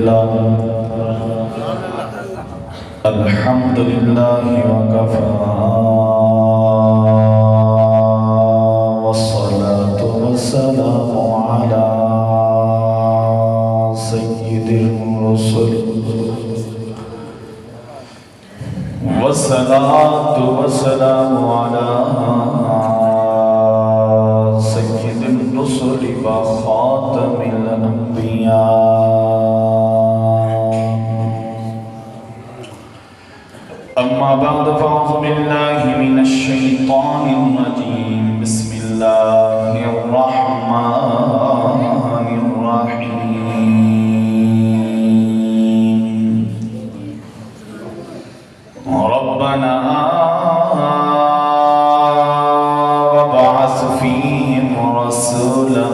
لله الحمد لله وكفى والصلاة والسلام على سيد الرسل والصلاة والسلام على سيد الرسل وخاتم الأنبياء أما بعد فأعوذ بالله من الشيطان الرجيم بسم الله الرحمن الرحيم ربنا وابعث فيهم رسولا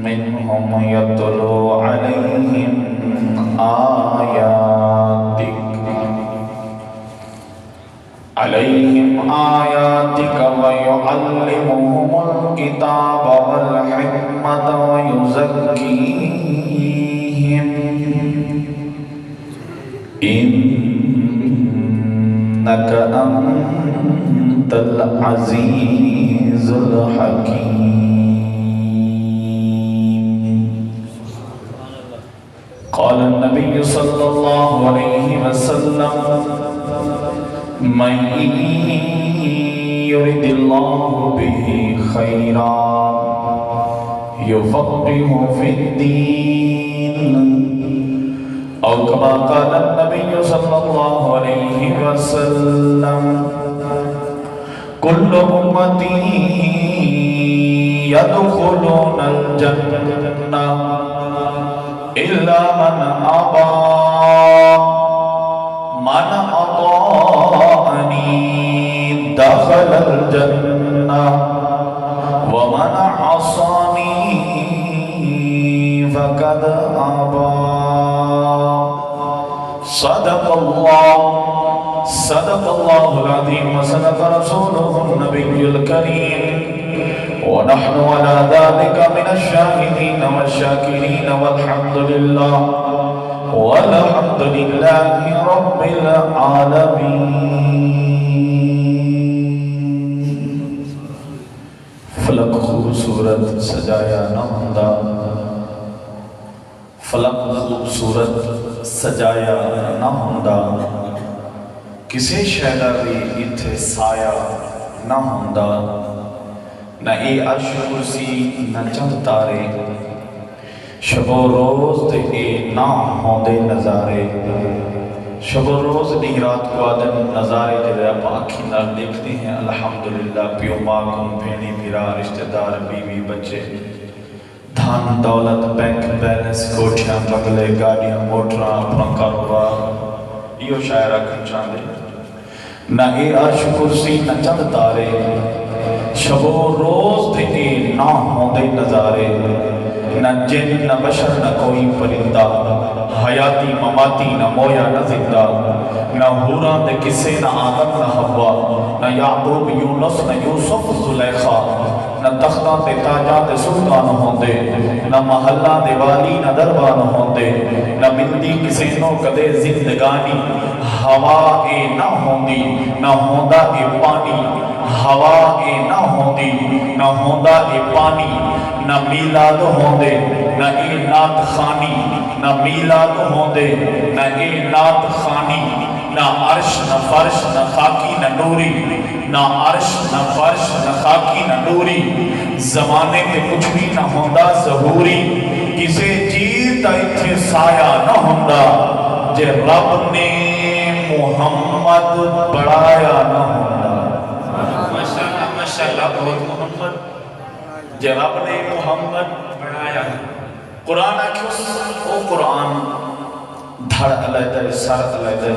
منهم يتلو عليهم آياتك ويعلمهم الكتاب والحكمة ويزكيهم إنك أنت العزيز الحكيم. قال النبي صلى الله عليه وسلم من يرد الله به خيرا يفقهه في الدين أو كما قال النبي صلى الله عليه وسلم كل أمتي يدخلون الجنة إلا من أبى من أطاعني دخل الجنة ومن عصاني فقد أبى. صدق الله العظيم وصدق رسوله النبي الكريم ونحن على ذلك من الشاهدين والشاكرين والحمد لله رب العالمین. فلک خوبصورت سجایا نہ ہوندا فلک خوبصورت سجایا نہ ہوندا کسے شے دا وی ایتھے سایہ نہ ہوندا نہ اے عرش کرسی نہ چند تارے شب و روز تے اے نہ ہوندے نظارے شب و روز نہیں رات کو آدم نظارے جلے آپ آنکھی نہ دیکھتے ہیں الحمدللہ پیو ماں کم بھینی بھیرا رشتہ دار بیوی بچے دھان دولت بینک بیلنس کوٹھیاں بنگلے گاڑیاں موٹراں اپنا کاروبار یہ شاعرہ کن چاندے نہ اے عرش کرسی نہ چند تارے شب و روز تے اے نہ ہوندے نظارے نہ جن نہ بشر نہ کوئی پرندہ حیاتی مماتی نہ مویا نہ زندہ نہ حوران دے کسے نہ آدم نہ حوا نہ یعقوب یونس نہ یوسف زلیخا نہ تختہ تے تاجہ تے سلطان ہوندے نہ محلہ دے والی نہ دربان ہوندے نہ ملدی کسے نو کدے زندگانی ہوا اے نہ ہوندی نہ ہوندا اے پانی ہوا اے نہ ہوندی نہ ہوندا اے پانی نہ میلاد ہوندے نہ اے نات خانی نہ میلاد ہوندے نہ اے نات خانی نہ عرش نہ فرش نہ خاکی نہ نوری نہ عرش نہ فرش نہ خاکی نہ نوری زمانے تے کچھ بھی نہ ہوندا ظہوری کسے چیز تا اتھے سایہ نہ ہوندا جے رب نے محمد بڑھایا نہ ہوندا. ماشاءاللہ بہت محمد جے رب نے محمد بڑھایا. قرآن آکھو او قرآن دھڑ علیدہ سر علیدہ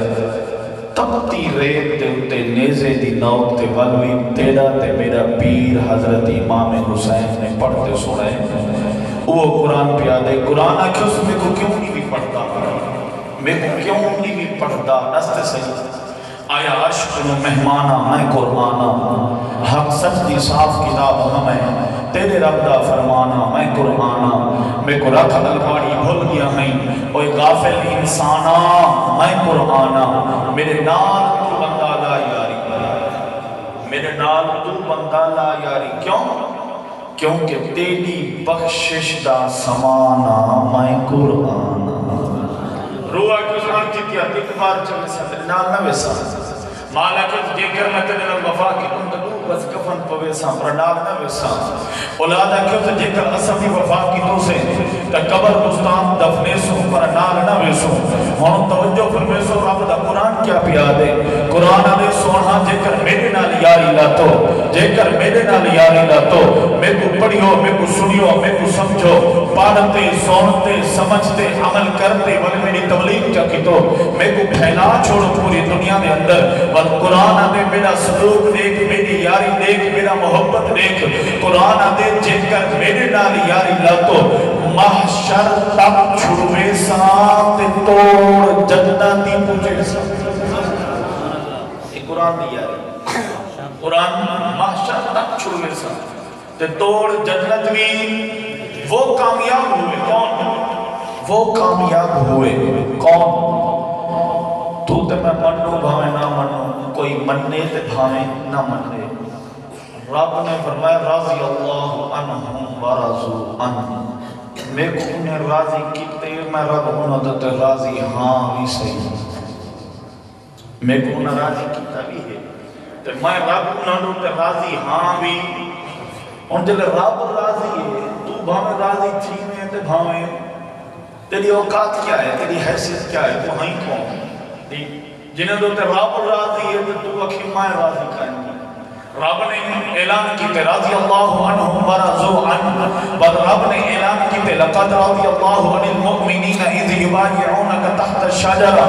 تبتی ریت تے اتے نیزے دی نوک تے ولوی تیرا تے میرا پیر حضرت امام حسین نے پڑھتے سنے وہ قرآن پہ آدھے قرآن آکھو اس میں کو کیوں نہیں بھی پڑھتا میں کو کیوں نہیں بھی پڑھتا نست صحیح آیا عشق میں مہمانا میں قرآنا حق سچ دی صاف کتاب ہمیں تیرے رب دا فرمانا میں قرآنا میں کو رکھ الگاڑی بھول گیا ہیں غافل انسانا میں قرآنا میرے نال تو بندہ لا یاری میرے نال تو بندہ لا یاری کیوں کیونکہ تیری بخشش دا سمانا میں قرآن روح کی سنان چیتیا ایک بار چلے ساتھ نال نہ ویسا مالا کہ جے کر میں تیرے نال وفا کی تم تو بس کفن پوے سا پر نال نہ ویسا اولادا کیوں تو جے کر اصفی وفا کی تو سے کہ قبر دستان دفنے سو پر نال نہ ویسو ہون توجہ فرمے سو رب دا قرآن کیا پیا دے قرآن دے سونا جے کر میرے نال یاری لاتو جے کر میرے نال یاری لاتو میں کو پڑھیو میں کو سنیو میں کو سمجھو پڑھتے سنتے سمجھتے عمل کرتے بل میری تبلیغ چکی تو میں کو پھیلا چھوڑو پوری دنیا میں اندر بل قرآن دے میرا سلوک دیکھ میری یاری دیکھ میرا محبت دیکھ قرآن دے جے کر میرے نال یاری لاتو محشر تک چھڑوے ساتھ توڑ جنتی پوچھے ساتھ قرآن دی یاری قرآن محشر تک چھڑوے ساتھ تے توڑ جنت بھی وہ کامیاب ہوئے کون وہ کامیاب ہوئے کون تو تے میں منو بھاوے نہ منو کوئی مننے تے بھاوے نہ مننے رب نے فرمایا راضی اللہ عنہم ورضوا عنہ میں کو انہیں راضی کیتے میں رب انہوں تے راضی ہاں بھی صحیح میں کو انہیں راضی کیتا بھی ہے تے میں رب انہوں تے راضی ہاں بھی ان جلے رب راضی ہے تو بھاوے راضی تھی میں تے بھاوے تیری اوقات کیا ہے تیری حیثیت کیا ہے تو ہی کون جنہیں دو تے رب راضی ہے تو اکھی مائے راضی کھائیں گی رب نے اعلان کی تے راضی اللہ عنہم ورضوا عنہ بل رب نے اعلان کی تے لقد راضی اللہ عن المؤمنین اذ یبایعونک تحت الشجرہ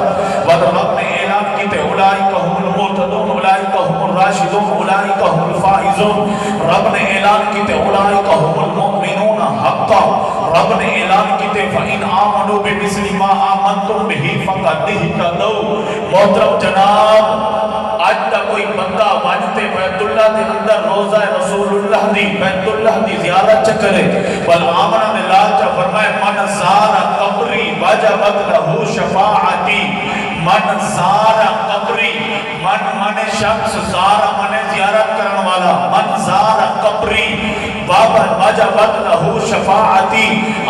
بل رب نے اعلان کی تے اولئک هم المهتدون اولئک هم الراشدون اولئک هم الفائزون رب نے اعلان کی تے اولئک هم المؤمنون حقا رب نے اعلان کی تے فَإِنْ آمَنُوا بِمِثْلِ مَا آمَنْتُمْ بِهِ فَقَدْ اهْتَدَوْا محترم جناب آج تا کوئی بندہ واجتے بیت اللہ دے اندر روزہ رسول اللہ دی بیت اللہ دی زیارت چکرے بل آمنہ میں لاجہ فرمائے من زار قبری وجبت لہو شفاعتی من زار قبری من شخص زار من زیارت کرن والا من زار قبری بابا وجبت لہو شفاعتی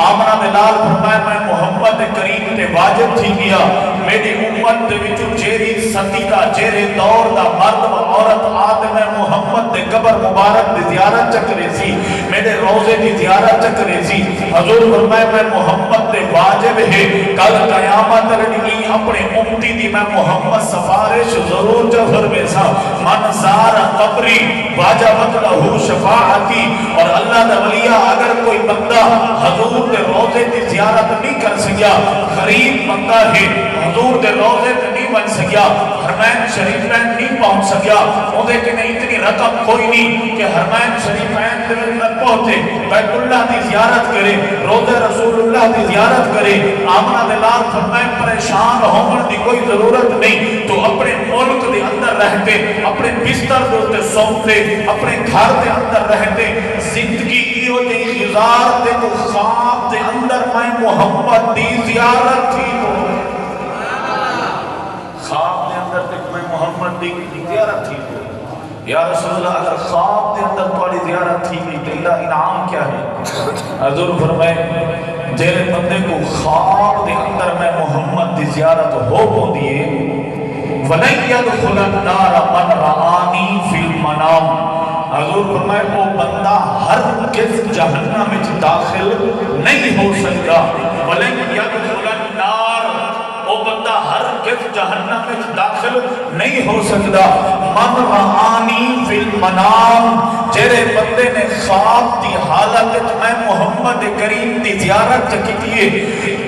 آمنہ ملال فرمائے میں محمد کریم تے واجب تھی گیا میری امت دے وچو جیری ستیدہ جیرے دور دا مرد و عورت آدم محمد دے قبر مبارک دی زیارت چکرے سی میرے روزے دی زیارت چکرے سی حضور فرمائے میں محمد دے واجب ہے کل قیامت رنگی اپنے امتی دی میں محمد سفارش ضرور جفر میں سا من زار قبری واجبت لہو شفاعتی اور اللہ دا ولیہ اگر کوئی بندہ حضور دے روزے دی زیارت نہیں کر سکیا غریب بندہ ہے حضور دے روزے تے نہیں بن سکیا حرمین شریفین نہیں پہنچ سکیا وہ دیکھیں اتنی رقم کوئی نہیں کہ حرمین شریفین دے اندر پہنچے بیت اللہ دی زیارت کرے روزہ رسول اللہ دی زیارت کرے آمنہ دلال فرمائے پریشان ہومن دی کوئی ضرورت نہیں تو اپنے ملک دے اندر رہتے اپنے بستر دوتے سوتے اپنے گھر دے اندر رہتے زندگی ایو دے گزار دے تو خواب دے اندر میں محمد دی زیارت تھی خواب دے اندر تک میں محمد دی زیارت تھی یا رسول اللہ اگر خواب دے اندر توالی زیارت تھی گئی تو اللہ انعام کیا ہے حضور فرمائے جیرے بندے کو خواب دے اندر میں محمد دی زیارت ہو کو دیئے وَلَنْ يَدْخُلَ النَّارَ مَنْ رَآنِي فِي الْمَنَامِ حضور فرمائے وہ بندہ ہر کس جہنم میں داخل نہیں ہو سکتا وَلَنْ يَدْخُلَ النَّارَ وہ بندہ ہر کس جہنم میں داخل نہیں ہو سکتا من رآنی فی المنام جیرے بندے نے خواب دی حالت میں محمد کریم دی زیارت کیے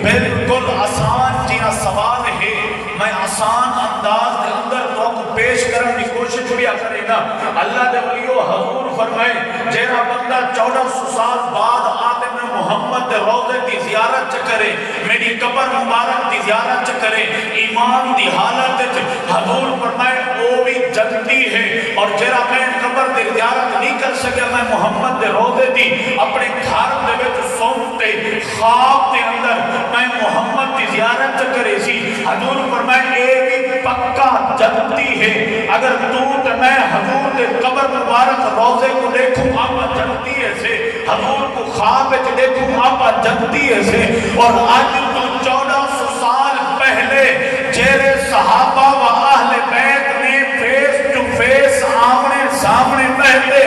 بالکل آسان جینا سوال ہے میں آسان انداز دے اندر تو کو پیش کرنے کی کوشش بھی کرے گا اللہ دے ولیو حضور فرمائے جیرا بندہ 1400 سال بعد آدم محمد دے روضے دی زیارت کرے میری قبر مبارک دی زیارت کرے ایمان دی حالت حضور فرمائے وہ بھی جنتی ہے اور جیرا میں قبر دی زیارت نہیں کر سکیا میں محمد دے روضے دی اپنے گھر دے وچ سونتے خواب دے اندر میں محمد دی زیارت حضور فرمائے اے بھی پکا جنتی ہے، اگر تو تے میں حضور دے قبر مبارک روزے کو دیکھوں آپا جنتی ہے سے، حضور کو خواب وچ دیکھوں آپا جنتی ہے سے، اور آج تو 1400 سال پہلے جیرے صحابہ و اہل بیت نے فیس ٹو فیس آمنے سامنے پہلے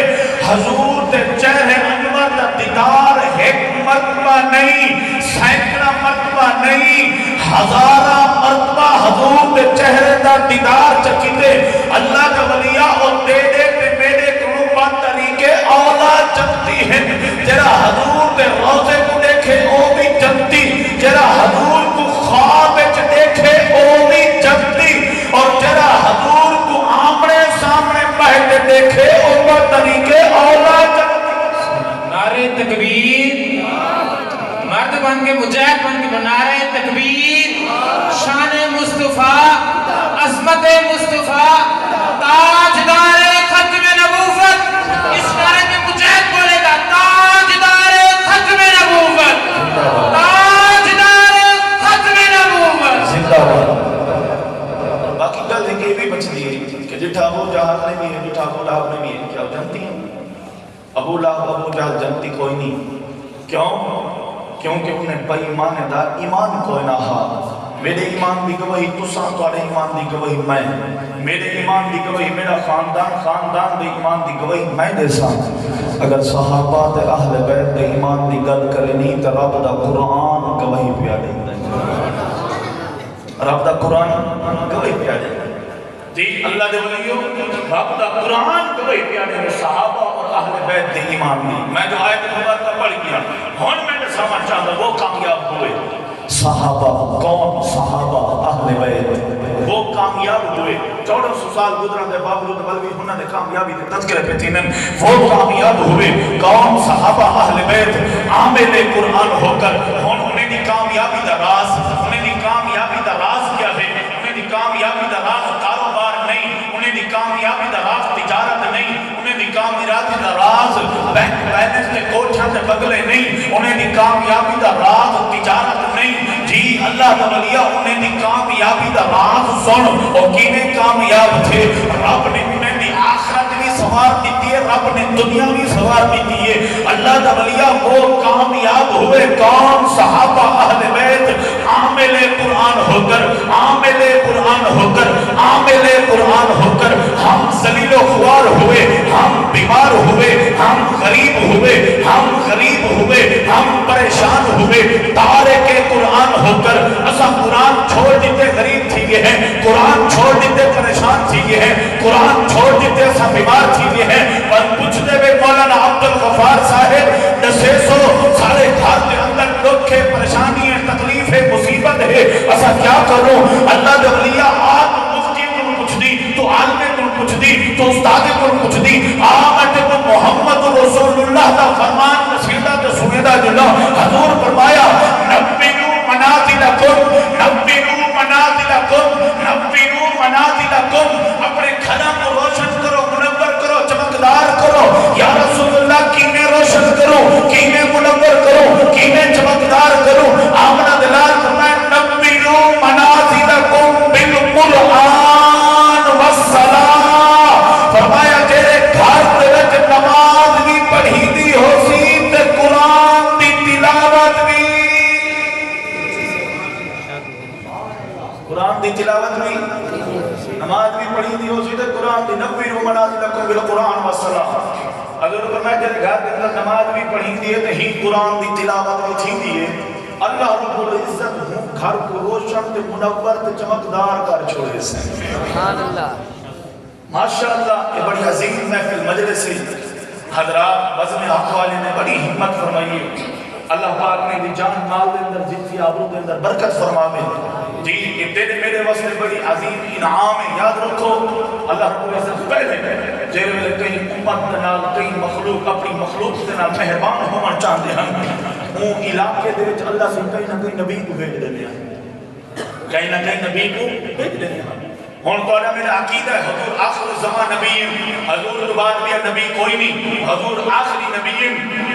حضور دے چہرے انور دا دیدار ایک مرتبہ نہیں، سینکڑا مرتبہ نہیں، ہزارہ مرتبہ حضور دے چہرے دا دیدار چکیتے اللہ کا ولیہ اور دے دے تے میرے قلوبہ طریقے اولا چکتی ہے، جرا حضور دے روزے کو دیکھے او بھی چکتی، جرا حضور کو خواب وچ دیکھے او بھی چکتی، اور جرا حضور کو آمنے سامنے پہلے دیکھے او بھی طریقے اولا چکتی۔ نعرہ تکبیر، مرد بن کے مجاہد بن کے نعرہ تکبیر، شان مصطفیٰ، عظمت مصطفیٰ، تاجدار ختم نبوت، اس نعرے میں مجاہد بولے گا تاجدار ختم نبوت، تاجدار ختم نبوت۔ زندہ باد۔ باقی گل ہے کہ یہ بھی بچتی ہے کہ جٹھا ابو جہل نے بھی ہے، جٹھا ابو لہب نے بھی ہے، کیا جانتی ہیں؟ ابو لہب ابو جہل جانتی کوئی نہیں، کیوں؟ کیونکہ انہیں بے ایمان دا ایمان کوئی نہ ہا، میرے ایمان دی گواہی تساں، تواڈے ایمان دی گواہی میں، میرے ایمان دی گواہی میرا خاندان دے ایمان دی گواہی میں دے ساں۔ اگر صحابہ تے اہل بیت دے ایمان دی گل کرنی تے رب دا قرآن گواہی پیا دیندا ہے، رب دا قرآن گواہی پیا دیندا ہے۔ جی اللہ دے ولیو رب دا قرآن گواہی پیا دیندا ہے صحابہ اور اہل بیت دے ایمان دی۔ میں جو آیت مبارکہ پڑھ گیا ہن میں سمجھ چاہتا وہ کامیاب ہوئے، صحابہ کون؟ صحابہ اہل بیت وہ کامیاب ہوئے، 1400 سال گزرن دے باوجود بلکہ انہوں نے کامیابی کے تذکرے پہ تینن وہ کامیاب ہوئے، کون؟ صحابہ اہل بیت عامل قرآن ہو کر۔ انہیں دی کامیابی دا راز، انہیں دی کامیابی دا راز کیا ہے؟ انہیں دی کامیابی دا راز کاروبار نہیں، انہیں دی کامیابی دا راز تجارت نہیں، انہیں دی کامیابی دا راز بینک بیلنس تے کوٹھاں تے بگلے نہیں، انہیں دی کامیابی دا راز تجارت نہیں، جی اللہ دا ولیہ انہیں دی کامیابی دا راز سن، اور کینے کامیاب تھے؟ رب نے انہیں دی آخرت بھی سوار دیتی ہے، رب نے دنیا بھی سوار دیتی ہے۔ اللہ دا ولیہ وہ کامیاب ہوئے کون؟ صحابہ اہل بیت عامل قرآن ہو کر، عامل قرآن ہو کر، عامل قرآن ہو کر ہم ذلیل و خوار ہوئے، ہم بیمار ہوئے، ہم غریب ہوئے، ہم غریب ہوئے، ہم پریشان ہوئے، تارک قرآن ہو کر اسا قرآن چھوڑ دیتے غریب تھی گئے ہیں، قرآن چھوڑ دیتے پریشان تھی گئے ہیں، قرآن چھوڑ دیتے اسا بیمار تھی گئے ہیں، پر پوچھتے ہوئے مولانا عبدالغفار صاحب دسے سو سارے گھر کے اندر دکھ ہے، پریشانی ہے، تکلیف ہے، مصیبت ہے، اسا کیا کروں؟ اللہ دے ولیہ آپ مفتی کو پوچھ دی، تو عالم کو پوچھ دی، تو استاد کو پوچھ دی، آمد کو محمد رسول اللہ دا فرمان نصیدہ تو سنیدہ جلہ حضور فرمایا نبینو منازلکم، نبینو منازلکم، نبینو منازلکم، اپنے گھروں کو روشن کرو، منور کرو، چمکدار کرو، یا رسول اللہ کینے روشن کرو، کینے منور کرو، کینے چمکدار کرو؟ آمنہ دلال فرمائے نبینو منازلکم بالقرآن والصلاة، فرمایا جیرے گھر تلک نماز بھی پڑھی دی ہو سی تے قرآن دی تلاوت بھی، قرآن دی تلاوت بھی، نماز بھی پڑھی دی ہو سی تے قرآن دی نبینو منازلکم بالقرآن والصلاة۔ اگر فرمایا جیرے گھر کے اندر نماز بھی پڑھی دی ہے تو ہی قرآن دی تلاوت بھی تھی دی ہے، اللہ رب العزت ہوں گھر کو روشن تے منور تے چمکدار کر چھوڑے سے۔ سبحان اللہ، ماشاءاللہ یہ بڑی عظیم محفل مجلس سے حضرات بزم حق والے نے بڑی ہمت فرمائی، اللہ پاک نے دی جان مال دے اندر جتنی آبرو دے اندر برکت فرماوے، جی یہ تیرے میرے واسطے بڑی عظیم انعام ہے۔ یاد رکھو اللہ رب العزت پہلے جیرے میں کئی امت دے نال کئی مخلوق اپنی مخلوق دے نال مہربان ہونا چاہتے ہیں، وہ علاقے دے وچ اللہ سے کئی نہ کئی نبی کو بھیج دینے ہیں، کئی نہ کئی نبی کو بھیج دینے ہیں۔ ہون تو میرا عقیدہ ہے حضور آخر الزمان نبی، حضور تو بعد بھی نبی کوئی نہیں، حضور آخری نبی،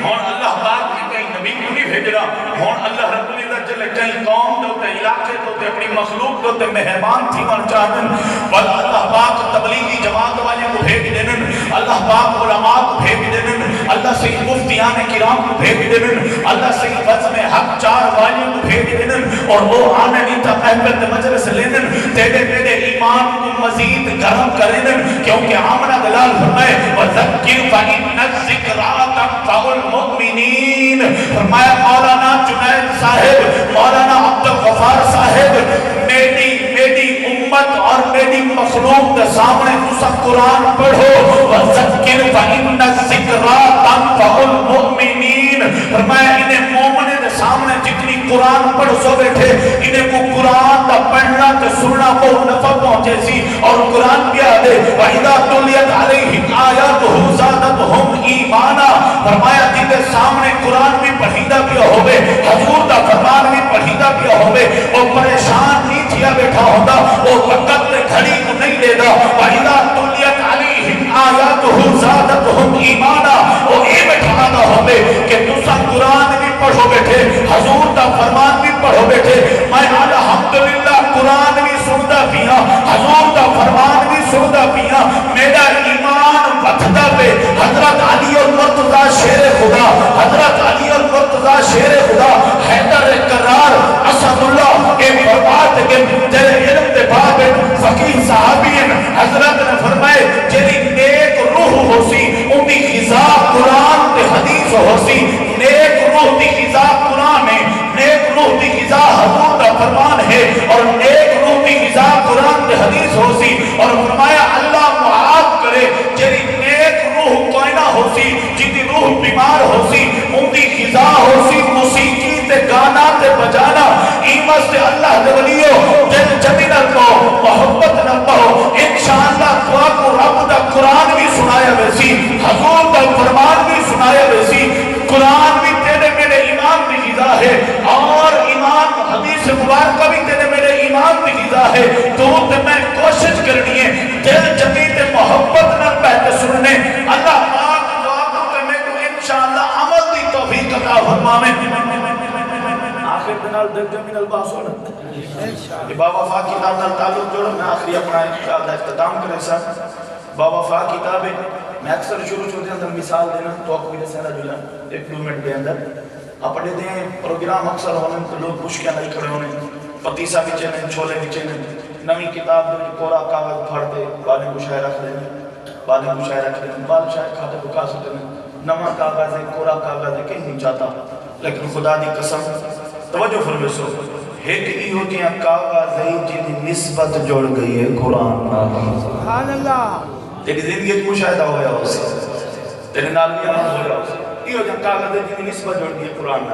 ہون اللہ پاک نے کئی نبی کو نہیں بھیج رہا، ہون اللہ رب العزت جلے کئی قوم دے علاقے تو تے اپنی مخلوق تے مہربان تھی من چاہتن بل اللہ پاک تبلیغی جماعت والے کو بھیج دینن اللہ پاک علماء کو بھیج دینن اللہ سید مفتیان کرام کو بھیج دینن اللہ سید بزم حق چار والے کو بھیج دینن اور وہ آنے نیتا محبت مجلس لینن تیرے میرے ایمان کو مزید گرم کرنن کیونکہ آمنہ دلال فرمائے وَذَكِّرْ فَإِنَّ الذِّكْرَى تَنفَعُ الْمُؤْمِنِينَ فرمایا مولانا جنید صاحب مولانا عبدالغفار صاحب میری امت اور میری مخلوق کے سامنے تسا قرآن پڑھو وَذَكِّرْ فَإِنَّ الذِّكْرَى تَنفَعُ الْمُؤْمِنِينَ فرمایا انہیں مومنے کے سامنے جتنی قرآن پڑھ سو بیٹھے انہیں کو قرآن کا پڑھنا تو سننا کو نفع پہنچے سی اور قرآن کیا دے وَإِذَا تُلِيَتْ عَلَيْهِمْ آيَاتُهُ زَادَتْهُمْ ایمانا فرمایا جن کے سامنے قرآن بھی پڑھیدہ کیا ہوئے حضور کا فرمان بھی پڑھیدہ کیا ہوئے وہ پریشان نہیں تھیا بیٹھا ہوتا وہ وقت نے گھڑی کو نہیں لے دا وَإِذَا تُلِيَتْ عَلَيْهِمْ آيَاتُهُ زَادَتْهُمْ ایمانا وہ اے بیٹھا دا ہوئے کہ تسا قرآن بھی پڑھو بیٹھے حضور کا فرمان بھی پڑھو بیٹھے میں الحمدللہ قرآن بھی سنتا پیا حضور کا فرمان بھی سنتا پیا میرا ایمان وقتہ پہ حضرت علی اور مرتضی شیر خدا حضرت علی اور مرتضی شیر خدا حیدر قرار اسد اللہ اے فرمات کے تیرے علم دے بابن فقیر صحابین حضرت نے فرمائے جیلی نیک روح ہو سی ان دی غذا قرآن تے حدیث ہو سی نیک روح دی غذا قرآن ہے نیک روح دی غذا حضور کا فرمان ہے اور نیک روح دی غذا قرآن تے حدیث ہو سی اور فرمایا اللہ معاف کرے جیلی نیک روح کوئی نہ ہو سی جیتی روح بیمار ہو سی ان دی غذا ہو سی موسیقی تے گانا تے بجانا ایمس تے اللہ دے ولیو دل جمی نہ کہو محبت نہ کہو انشاءاللہ دعا کو رب دا قرآن بھی سنایا ویسی حضور کا فرمان بھی سنایا ویسی قرآن بھی تیرے میرے ایمان کی غذا ہے اور ایمان حدیث مبارکہ بھی تیرے میرے ایمان کی غذا ہے تو میں کوشش کرنی ہے دل جمی تے محبت نہ پہتے سننے اللہ پاک دعا کو کہ میں کو انشاءاللہ عمل دی توفیق عطا فرمائے آخر دنال دل جمی الباس ہونا یہ بابا فا کتاب نال تعلق جوڑا میں آخری اپنا اختتام کرے سا بابا فا کتاب ہے میں اکثر شروع چھوٹے اندر مثال دینا تو آپ کو بھی سہنا جولا ایک 2 منٹ کے اندر آپ پڑھے دیں پروگرام اکثر ہونے تو لوگ پوچھ کے اندر کھڑے ہونے پتیسا بھی چلیں چھولے بھی چلیں نمی کتاب جو کورا کاغذ پھڑ دے بالیں کو شاہ رکھ دیں بالیں کو شاہ رکھ دیں بال شاہ کھاتے کو کھا سکتے ہیں نما کاغذ ہے کورا کاغذ ہے کہیں نہیں چاہتا لیکن خدا دی قسم توجہ فرمے سو ایک ای ہوتی ہیں کاغذ ہے جنہی نسبت جوڑ گئی ہے قرآن سبحان اللہ تیری زندگی ایک مشاہدہ ہویا ہو سے تیرے نال بھی آمد ہویا ہو سے ای ہوتی ہیں کاغذ ہے جنہی نسبت جوڑ گئی ہے قرآن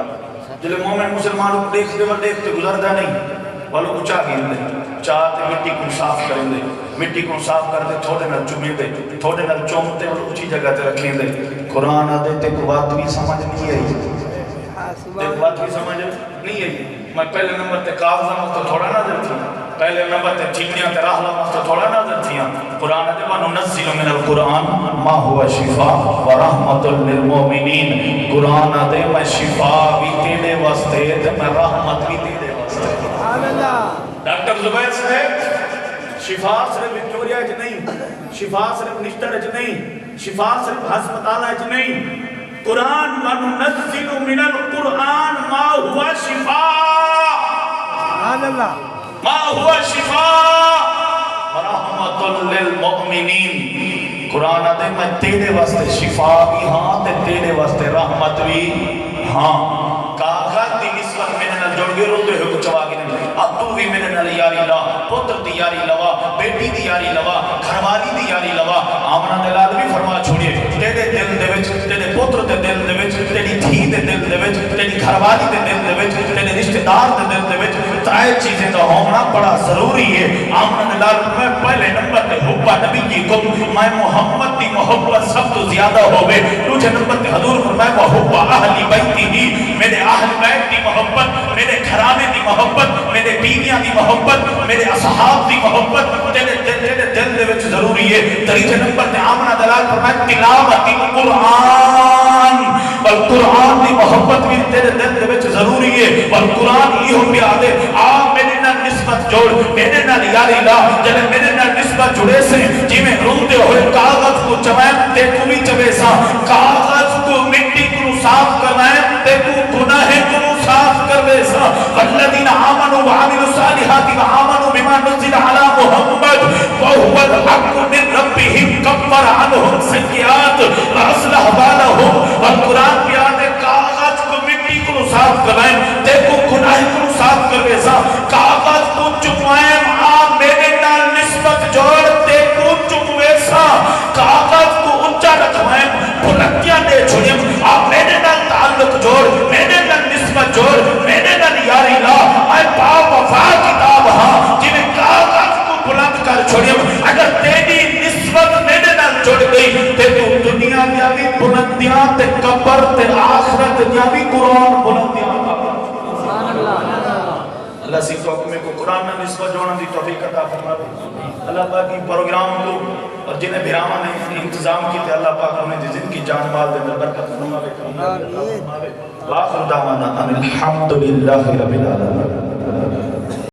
جلے مومن مسلمانوں کو دیکھتے گزردہ نہیں والوں کو چاہ گئے ہیں چاہتے مٹی کو صاف کریں دے مٹی کو صاف کر دے تھوڑے نال چومیں دے تھوڑے نال چومتے اور اچھی جگہ تے رکھیں دے قرآن آدھے تے کو بات بھی سمجھ نہیں آئی تے کو بات بھی سمجھ نہیں آئی میں پہلے نمبر تے کاغذہ مفت تھوڑا نظر تھی پہلے نمبر تے ٹھیکیاں تے راہلہ مفت تھوڑا نظر تھی قرآن آدھے وَنُنَزِّلُ مِنَ الْقُرْآنِ مَا هُوَ شِفَاءٌ وَرَحْمَةٌ لِلْمُؤْمِنِينَ قرآن آدھے میں شفا بھی تیرے واسطے تے میں رحمت بھی تیرے واسطے ڈاکٹر زبیر صاحب شفا صرف وکٹوریا اچ نہیں شفا صرف نشتر اچ نہیں شفا صرف ہسپتال اچ نہیں قرآن وَنُنَزِّلُ مِنَ الْقُرْآنِ مَا هُوَ شِفَاءٌ مَا هُوَ شِفَاءٌ وَرَحْمَةٌ لِلْمُؤْمِنِينَ قرآن آدھے میں تیرے واسطے شفا بھی ہاں تے تیرے واسطے رحمت بھی ہاں کاغذ دی نسبت میں نے جوڑ گئے روتے ہوئے کچھ آگے نہیں اب تو بھی میں نے یاری لا پتر دی یاری لوا بیٹی دی یاری لوا گھروالی دی یاری لوا آمنہ دلال بھی فرما چھوڑیے تیرے دل دے وچ تیرے پتر دے دل دے وچ تیری دھی دے دل دے وچ تیری گھروالی دے دل دے وچ تیرے رشتہ دار دے دل دے وچ ترائے چیزیں تو ہونا بڑا ضروری ہے آمنہ دلال میں پہلے نمبر تے حبہ نبی کی کم میں محمد دی محبت سب تو زیادہ ہوئے دوسرے نمبر تے حضور فرمائے وہ حبہ اہلی بیتی ہی میرے اہل بیت دی محبت میرے گھرانے دی محبت میرے بیویاں دی محبت میرے اصحاب دی محبت تیرے دل دے وچ ضروری ہے تیسرے نمبر تے آمنہ دلال فرمائے تلاوت القرآن والقرآن دی محبت بھی تیرے دل دے وچ ضروری ہے والقرآن یہ ہو پیادے آپ میرے نہ جوڑ میرے نال یاری لا جب میرے نال نسبت جڑے سے جی میں روتے ہوئے کاغذ کو چمائیں تے کو بھی چبے سا کاغذ کو مٹی کو صاف کرائیں تے کو گناہ کو صاف کر بے سا والذین آمنوا وعملوا الصالحات وآمنوا بما نزل على محمد وهو الحق من ربهم کفر عنهم سیئات واصلح بالهم اور قرآن بیان کاغذ کو مٹی کو صاف کرائیں تے کو گناہ کو صاف کر بے سا کاغذ کو چکوائیں میرے نال نسبت جوڑ تے کو چکوے سا کاغذ کو اونچا رکھوائیں بلندیاں دے چھوڑیں آپ میرے نال تعلق جوڑ میرے نال نسبت جوڑ میرے نال یاری لا اے پاپ وفا کتاب ہاں جنہیں کاغذ کو بلند کر چھوڑیں اگر تیری نسبت میرے نال جوڑ گئی تے تو دنیا دیا بھی بلندیاں تے قبر تے آخرت دیا بھی قرآن بلندیاں اللہ سی کو حکمے کو قرآن میں نسبت جوڑنا دی توفیق عطا فرمائے اللہ پاک کی پروگرام کو اور جنہیں بھراما نے انتظام کی تھے اللہ پاک انہیں دی زندگی جان مال دے اندر برکت فرمائے وآخر دعوانا ان الحمدللہ رب العالمین